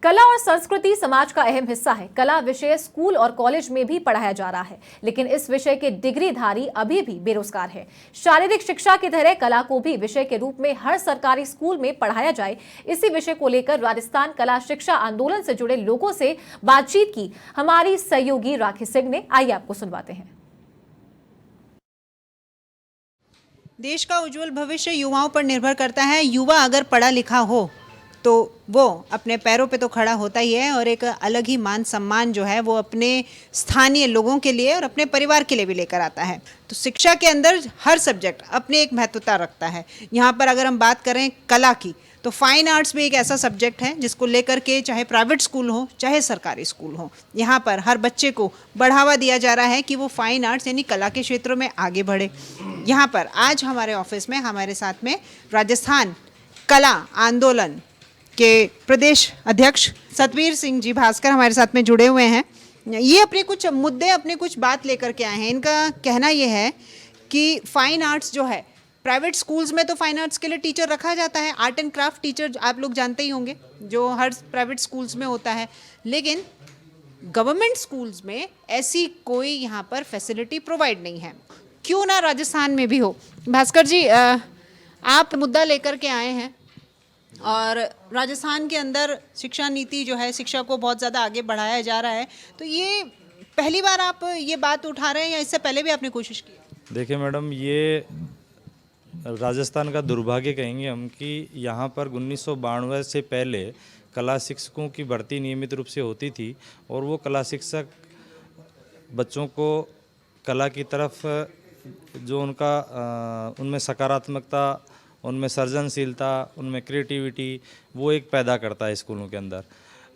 कला और संस्कृति समाज का अहम हिस्सा है। कला विषय स्कूल और कॉलेज में भी पढ़ाया जा रहा है, लेकिन इस विषय के डिग्रीधारी अभी भी बेरोजगार है। शारीरिक शिक्षा की तरह कला को भी विषय के रूप में हर सरकारी स्कूल में पढ़ाया जाए, इसी विषय को लेकर राजस्थान कला शिक्षा आंदोलन से जुड़े लोगों से बातचीत की हमारी सहयोगी राखी सिंह ने। आइए आपको सुनवाते हैं। देश का उज्जवल भविष्य युवाओं पर निर्भर करता है। युवा अगर पढ़ा लिखा हो तो वो अपने पैरों पे तो खड़ा होता ही है और एक अलग ही मान सम्मान जो है वो अपने स्थानीय लोगों के लिए और अपने परिवार के लिए भी लेकर आता है। तो शिक्षा के अंदर हर सब्जेक्ट अपनी एक महत्वता रखता है। यहाँ पर अगर हम बात करें कला की, तो फाइन आर्ट्स भी एक ऐसा सब्जेक्ट है जिसको लेकर के चाहे प्राइवेट स्कूल हो चाहे सरकारी स्कूल हो, यहाँ पर हर बच्चे को बढ़ावा दिया जा रहा है कि वो फाइन आर्ट्स यानी कला के क्षेत्रों में आगे बढ़े। यहाँ पर आज हमारे ऑफिस में हमारे साथ में राजस्थान कला आंदोलन के प्रदेश अध्यक्ष सतवीर सिंह जी भास्कर हमारे साथ में जुड़े हुए हैं। ये अपने कुछ मुद्दे अपने कुछ बात लेकर के आए हैं। इनका कहना ये है कि फाइन आर्ट्स जो है, प्राइवेट स्कूल्स में तो फाइन आर्ट्स के लिए टीचर रखा जाता है, आर्ट एंड क्राफ्ट टीचर आप लोग जानते ही होंगे जो हर प्राइवेट स्कूल्स में होता है, लेकिन गवर्नमेंट स्कूल्स में ऐसी कोई यहाँ पर फैसिलिटी प्रोवाइड नहीं है। क्यों ना राजस्थान में भी हो। भास्कर जी, आप मुद्दा लेकर के आए हैं और राजस्थान के अंदर शिक्षा नीति जो है, शिक्षा को बहुत ज़्यादा आगे बढ़ाया जा रहा है, तो ये पहली बार आप ये बात उठा रहे हैं या इससे पहले भी आपने कोशिश की? देखिए मैडम, ये राजस्थान का दुर्भाग्य कहेंगे हम कि यहाँ पर 1992 से पहले कला शिक्षकों की भर्ती नियमित रूप से होती थी और वो कला शिक्षक बच्चों को कला की तरफ जो उनमें सकारात्मकता, उनमें सृजनशीलता, उनमें क्रिएटिविटी वो एक पैदा करता है स्कूलों के अंदर।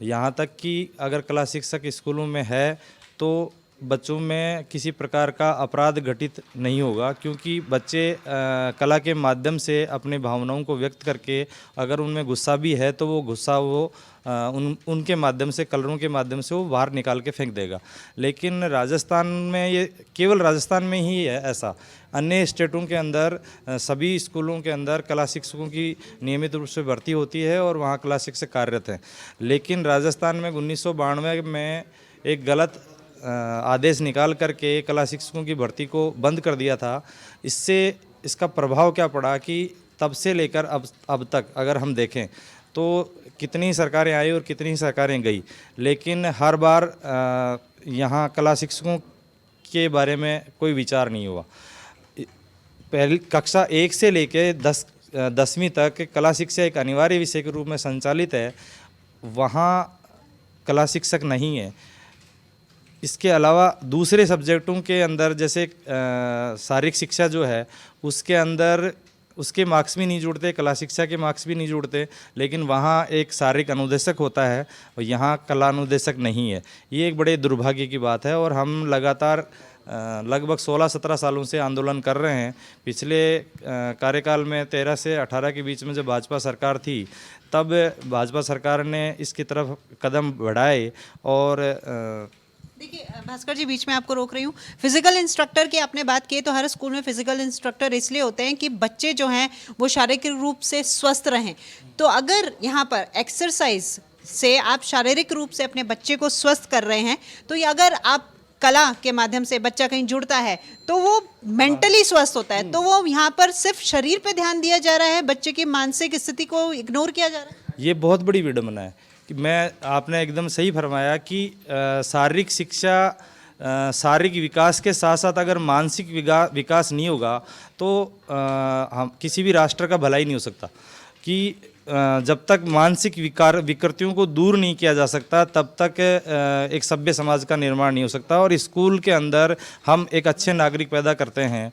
यहाँ तक कि अगर कला शिक्षक स्कूलों में है तो बच्चों में किसी प्रकार का अपराध घटित नहीं होगा, क्योंकि बच्चे कला के माध्यम से अपने भावनाओं को व्यक्त करके, अगर उनमें गुस्सा भी है तो वो गुस्सा उनके माध्यम से, कलरों के माध्यम से वो बाहर निकाल के फेंक देगा। लेकिन राजस्थान में ये केवल राजस्थान में ही है ऐसा। अन्य स्टेटों के अंदर सभी स्कूलों के अंदर कला शिक्षकों की नियमित रूप से भर्ती होती है और वहाँ कला शिक्षक कार्यरत हैं। लेकिन राजस्थान में 1992 में एक गलत आदेश निकाल करके कला शिक्षकों की भर्ती को बंद कर दिया था। इससे इसका प्रभाव क्या पड़ा कि तब से लेकर अब तक अगर हम देखें तो कितनी सरकारें आई और कितनी सरकारें गई, लेकिन हर बार यहाँ कला शिक्षकों के बारे में कोई विचार नहीं हुआ। पहली कक्षा 1 से लेकर 10वीं तक कला शिक्षा एक अनिवार्य विषय के रूप में संचालित है, वहाँ कला शिक्षक नहीं है। इसके अलावा दूसरे सब्जेक्टों के अंदर जैसे शारीरिक शिक्षा जो है उसके अंदर उसके मार्क्स भी नहीं जुड़ते, कला शिक्षा के मार्क्स भी नहीं जुड़ते, लेकिन वहाँ एक शारीरिक अनुदेशक होता है और यहाँ कला अनुदेशक नहीं है। ये एक बड़े दुर्भाग्य की बात है और हम लगातार लगभग 16-17 सालों से आंदोलन कर रहे हैं। पिछले कार्यकाल में 13 से 18 के बीच में जब भाजपा सरकार थी, तब भाजपा सरकार ने इसकी तरफ कदम बढ़ाए। और देखिए भास्कर जी, बीच में आपको रोक रही हूँ। फिजिकल इंस्ट्रक्टर की आपने बात की, तो हर स्कूल में फिजिकल इंस्ट्रक्टर इसलिए होते हैं कि बच्चे जो हैं वो शारीरिक रूप से स्वस्थ रहें। तो अगर यहाँ पर एक्सरसाइज से आप शारीरिक रूप से अपने बच्चे को स्वस्थ कर रहे हैं, तो ये अगर आप कला के माध्यम से बच्चा कहीं जुड़ता है तो वो मेंटली स्वस्थ होता है। तो वो यहाँ पर सिर्फ शरीर पे ध्यान दिया जा रहा है, बच्चे की मानसिक स्थिति को इग्नोर किया जा रहा है। ये बहुत बड़ी विडंबना है कि आपने एकदम सही फरमाया कि शारीरिक शिक्षा, शारीरिक विकास के साथ साथ अगर मानसिक विकास नहीं होगा तो हम किसी भी राष्ट्र का भला ही नहीं हो सकता। कि जब तक मानसिक विकृतियों को दूर नहीं किया जा सकता तब तक एक सभ्य समाज का निर्माण नहीं हो सकता। और स्कूल के अंदर हम एक अच्छे नागरिक पैदा करते हैं,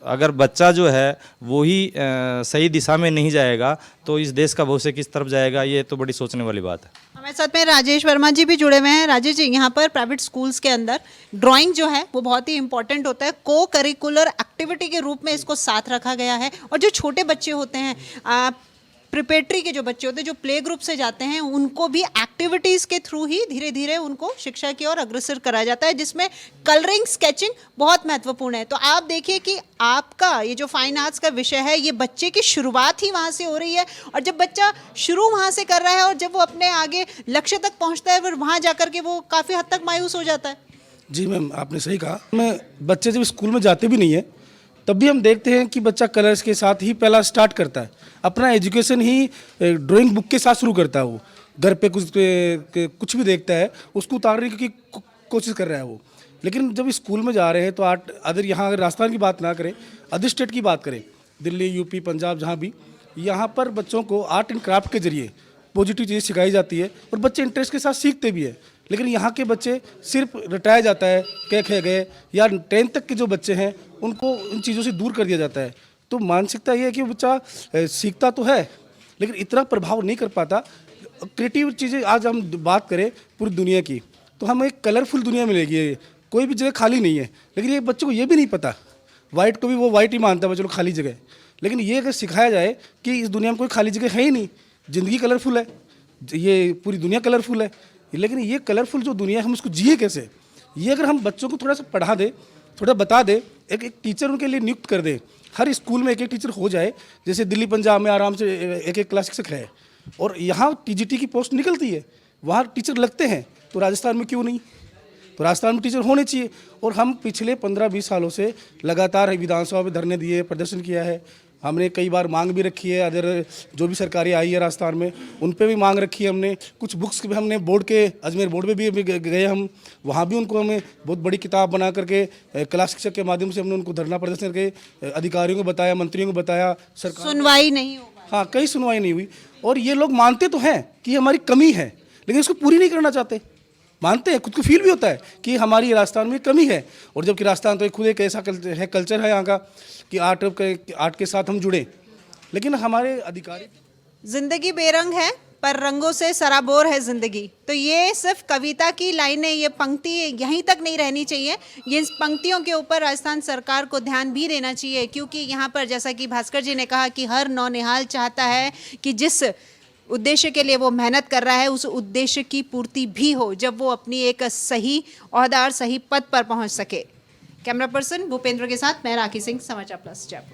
अगर बच्चा जो है वो ही सही दिशा में नहीं जाएगा तो इस देश का भविष्य किस तरफ जाएगा, ये तो बड़ी सोचने वाली बात है। हमारे साथ में राजेश वर्मा जी भी जुड़े हुए हैं। राजेश जी, यहाँ पर प्राइवेट स्कूल्स के अंदर ड्राइंग जो है वो बहुत ही इंपॉर्टेंट होता है, को करिकुलर एक्टिविटी के रूप में इसको साथ रखा गया है। और जो छोटे बच्चे होते हैं, प्रिपेटरी के जो बच्चे होते हैं, जो प्ले ग्रुप से जाते हैं, उनको भी एक्टिविटीज़ के थ्रू ही धीरे धीरे उनको शिक्षा की ओर अग्रसर कराया जाता है, जिसमें कलरिंग, स्केचिंग बहुत महत्वपूर्ण है। तो आप देखिए कि आपका ये जो फाइन आर्ट्स का विषय है, ये बच्चे की शुरुआत ही वहाँ से हो रही है, और जब बच्चा शुरू वहाँ से कर रहा है और जब वो अपने आगे लक्ष्य तक पहुँचता है, फिर वहाँ जाकर के वो काफ़ी हद तक मायूस हो जाता है। जी मैम, आपने सही कहा। मैं बच्चे जब स्कूल में जाते भी नहीं है तब भी हम देखते हैं कि बच्चा कलर्स के साथ ही पहला स्टार्ट करता है। अपना एजुकेशन ही ड्राइंग बुक के साथ शुरू करता है। वो घर पे कुछ भी देखता है उसको उतारने की कोशिश कर रहा है वो। लेकिन जब स्कूल में जा रहे हैं तो आर्ट, अगर राजस्थान की बात ना करें, अदर स्टेट की बात करें, दिल्ली, यूपी, पंजाब, जहाँ भी, यहाँ पर बच्चों को आर्ट एंड क्राफ्ट के जरिए पॉजिटिव चीज़ें सिखाई जाती है और बच्चे इंटरेस्ट के साथ सीखते भी है। लेकिन यहाँ के बच्चे सिर्फ रटाया जाता है, क्या खे गए, या 10th तक के जो बच्चे हैं उनको इन चीज़ों से दूर कर दिया जाता है। तो मानसिकता ये है कि बच्चा सीखता तो है लेकिन इतना प्रभाव नहीं कर पाता। क्रिएटिव चीज़ें आज हम बात करें पूरी दुनिया की तो हमें एक कलरफुल दुनिया मिलेगी, कोई भी जगह खाली नहीं है। लेकिन ये बच्चों को ये भी नहीं पता, वाइट को भी वो वाइट ही मानता है, चलो खाली जगह। लेकिन ये अगर सिखाया जाए कि इस दुनिया में कोई खाली जगह है ही नहीं, ज़िंदगी कलरफुल है, ये पूरी दुनिया कलरफुल है। लेकिन ये कलरफुल जो दुनिया है हम उसको जिए कैसे, ये अगर हम बच्चों को थोड़ा सा पढ़ा दे, थोड़ा बता दे, एक टीचर उनके लिए नियुक्त कर दे, हर स्कूल में एक टीचर हो जाए। जैसे दिल्ली, पंजाब में आराम से एक क्लास शिक्षक है और यहाँ टीजीटी की पोस्ट निकलती है, वहाँ टीचर लगते हैं, तो राजस्थान में क्यों नहीं? तो राजस्थान में टीचर होने चाहिए। और हम पिछले 15-20 सालों से लगातार विधानसभा में धरने दिए, प्रदर्शन किया है। हमने कई बार मांग भी रखी है, अदर जो भी सरकारें आई है राजस्थान में उन पे भी मांग रखी है हमने। कुछ बुक्स भी हमने बोर्ड के, अजमेर बोर्ड में भी गए हम, वहाँ भी उनको हमें बहुत बड़ी किताब बना करके कला शिक्षक के माध्यम से हमने उनको धरना प्रदर्शन करके अधिकारियों को बताया, मंत्रियों को बताया। सरकार सुनवाई नहीं हो पाई। हाँ, कई सुनवाई नहीं हुई। और ये लोग मानते तो हैं कि हमारी कमी है लेकिन इसको पूरी नहीं करना चाहते। मानते हैं, खुद को फील भी होता है कि हमारी राजस्थान में कमी है, और जबकि राजस्थान तो खुद एक ऐसा कल्चर है यहाँ का कि आर्ट के साथ हम जुड़े। लेकिन हमारे अधिकारी, जिंदगी बेरंग है पर रंगों से सराबोर है जिंदगी। तो ये सिर्फ कविता की लाइनें, ये पंक्ति यहीं तक नहीं रहनी चाहिए, ये इस पंक्तियों के ऊपर राजस्थान सरकार को ध्यान भी देना चाहिए। क्योंकि यहाँ पर जैसा कि भास्कर जी ने कहा कि हर नौनिहाल चाहता है कि जिस उद्देश्य के लिए वो मेहनत कर रहा है उस उद्देश्य की पूर्ति भी हो, जब वो अपनी एक सही ओहदा और सही पद पर पहुँच सके। कैमरा पर्सन भूपेंद्र के साथ मैं राखी सिंह, समाचार प्लस जयपुर।